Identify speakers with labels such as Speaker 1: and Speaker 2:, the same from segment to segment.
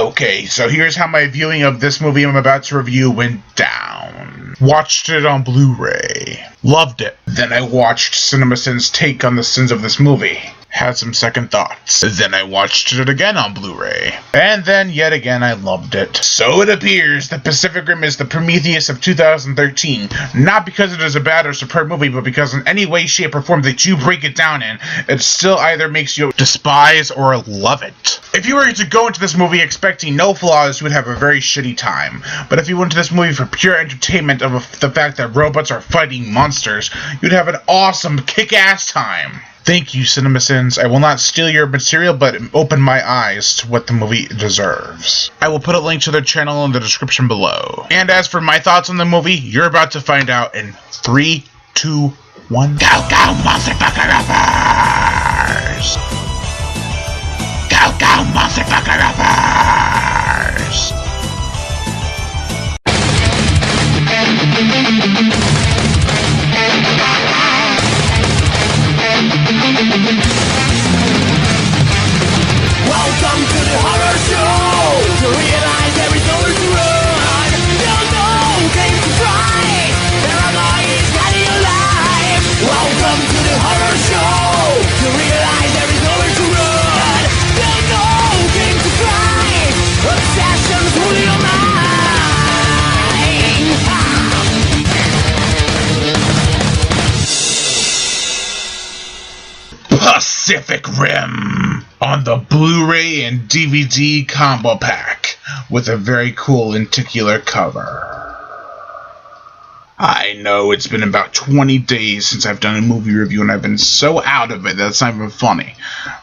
Speaker 1: Okay, so here's how my viewing of this movie I'm about to review went down. Watched it on Blu-ray. Loved it. Then I watched CinemaSins' take on the sins of this movie. Had some second thoughts. Then I watched it again on Blu-ray. And then, yet again, I loved it. So it appears that Pacific Rim is the Prometheus of 2013. Not because it is a bad or superb movie, but because in any way, shape, or form that you break it down in, it still either makes you despise or love it. If you were to go into this movie expecting no flaws, you would have a very shitty time. But if you went to this movie for pure entertainment of the fact that robots are fighting monsters, you'd have an awesome, kick-ass time. Thank you, CinemaSins. I will not steal your material, but open my eyes to what the movie deserves. I will put a link to their channel in the description below. And as for my thoughts on the movie, you're about to find out in 3, 2, 1. Go, go, motherfucker uppers! Go, go, motherfucker uppers!
Speaker 2: Welcome to the horror show. To realize there is nowhere to run. No game to try. Paranoia is getting alive. Welcome to the horror show. To realize there is nowhere to run. No game to try. Obsessions rule your mind.
Speaker 1: Pacific Rim on the Blu-ray and DVD combo pack with a very cool lenticular cover. I know it's been about 20 days since I've done a movie review and I've been so out of it that's not even funny.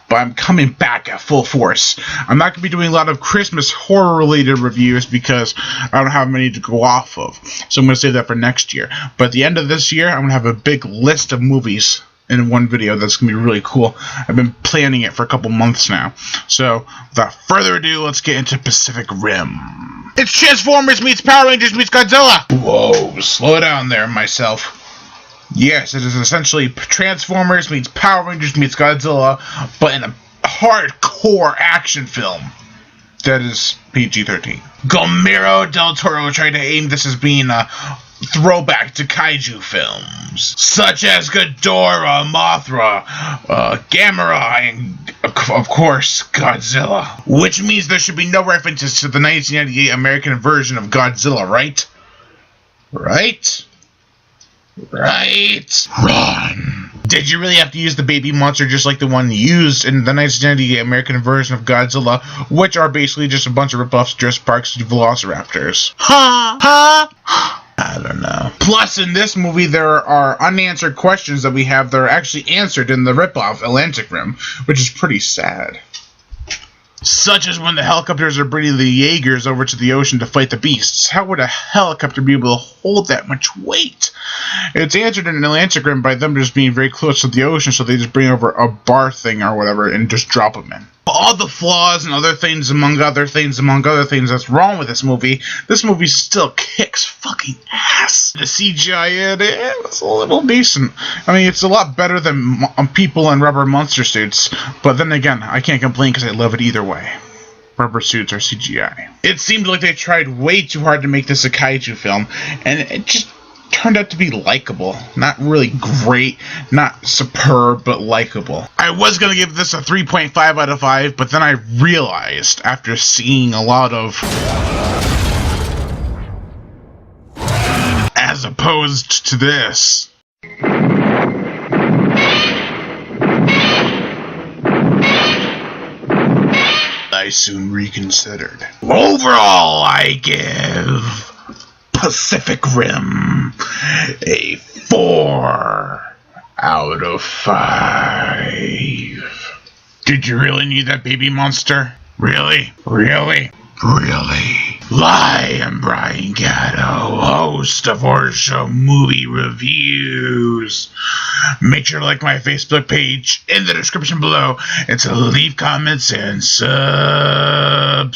Speaker 1: But I'm coming back at full force. I'm not going to be doing a lot of Christmas horror-related reviews because I don't have many to go off of. So I'm going to save that for next year. But at the end of this year, I'm going to have a big list of movies in one video that's going to be really cool. I've been planning it for a couple months now. So, without further ado, let's get into Pacific Rim. It's Transformers meets Power Rangers meets Godzilla! Whoa, slow down there, myself. Yes, it is essentially Transformers meets Power Rangers meets Godzilla, but in a hardcore action film that is PG-13. Guillermo del Toro tried to aim this as being a throwback to kaiju films, such as Ghidorah, Mothra, Gamera, and of course, Godzilla. Which means there should be no references to the 1998 American version of Godzilla, right? Right? Run! Did you really have to use the baby monster just like the one used in the 1998 American version of Godzilla, which are basically just a bunch of ripoffs, Jurassic Parks, and Velociraptors? I don't know. Plus, in this movie, there are unanswered questions that we have that are actually answered in the ripoff Atlantic Rim, which is pretty sad. Such as when the helicopters are bringing the Jaegers over to the ocean to fight the beasts. How would a helicopter be able to hold that much weight? It's answered in Atlantic Rim by them just being very close to the ocean, so they just bring over a bar thing or whatever and just drop them in. All the flaws and other things among other things that's wrong with this movie still kicks fucking ass. The CGI in it was a little decent. I mean, it's a lot better than people in rubber monster suits, but then again, I can't complain because I love it either way. Rubber suits or CGI. It seemed like they tried way too hard to make this a kaiju film, and it just turned out to be likable. Not really great, not superb, but likable. I was going to give this a 3.5 out of 5, but then I realized, after seeing a lot of as opposed to this, I soon reconsidered. Overall, I give Pacific Rim a 4 out of 5. Did you really need that baby monster? Really? I am Brian Gatto, host of Horror Show Movie Reviews. Make sure to like my Facebook page in the description below and to leave comments and subscribe.